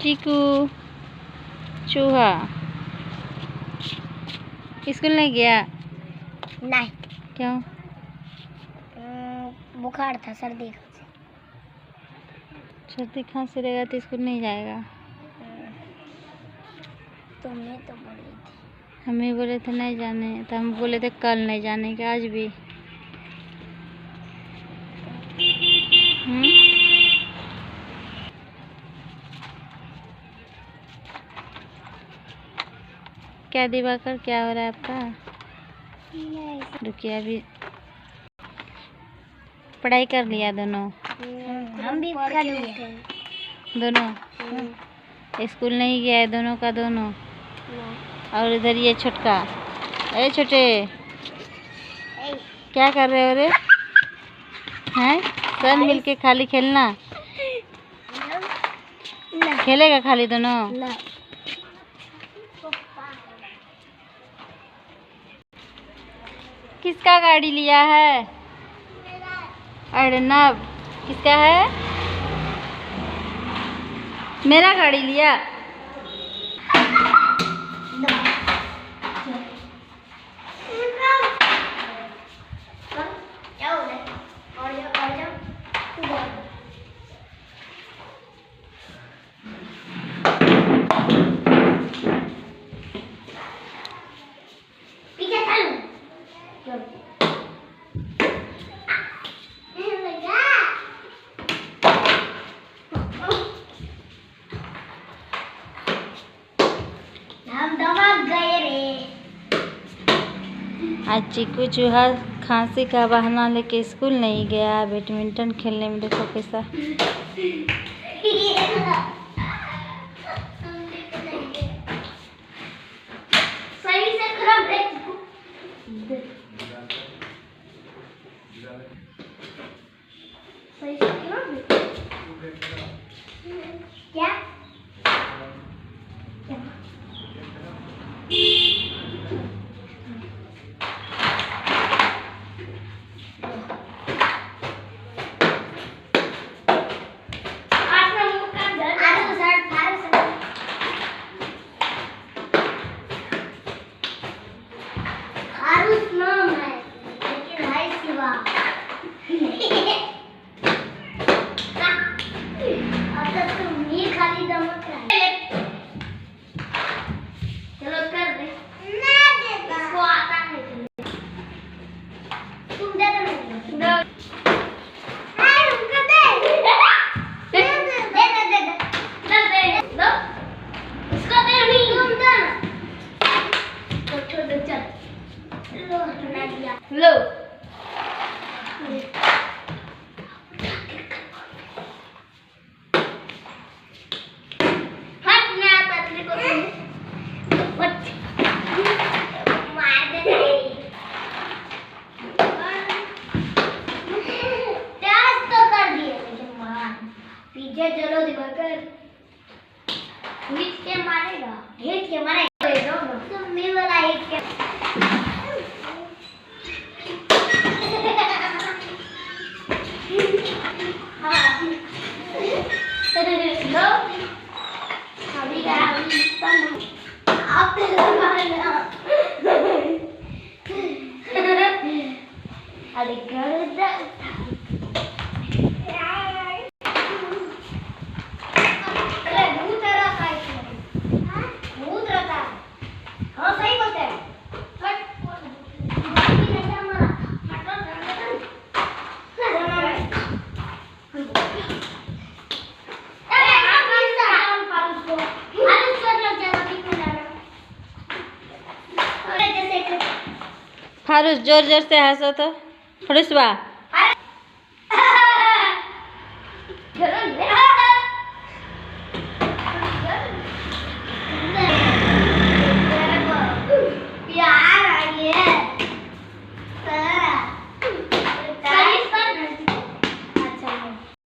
चीकू चूहा स्कूल नहीं गया? नहीं। क्यों? बुखार था, सर्दी खांसी रहेगा तो स्कूल नहीं जाएगा। तुमने तो बोली थी। हम ही बोले थे नहीं जाने, तो हम बोले थे कल नहीं जाने का, आज भी। क्या दिवाकर, क्या हो रहा है आपका? रुकिए, अभी पढ़ाई कर लिया दोनों? हम भी कर लिए दोनों। स्कूल नहीं गया है दोनों का दोनों। और इधर ये छोटका, अरे छोटे क्या कर रहे हो रे? हैं सब मिलके खाली खेलना? खेलेगा खाली दोनों? किसका गाड़ी लिया है? अर्नब किसका है? मेरा गाड़ी लिया। आज चीकू चूहा खांसी का बहाना लेके स्कूल नहीं गया, बैडमिंटन खेलने में। देखो कैसा सही से खराब है। सही से खराब है। क्या? नाम है लेकिन है शिवा। अब तक तुम ही खाली दमक रहे। चलो कर दे। ना देता, इसको आता है। तुम दे दो। लो हाथ में आता तेरे को मार दे प्यास तो कर दिए लेकिन मार पीछे चलो दिवाकर हिट के मारेगा तुम भी वाला हिट के अरे भूत रहता है। हाँ सही बोलते हैं। फारूस जोर जोर से हंसो तो। फरुसवा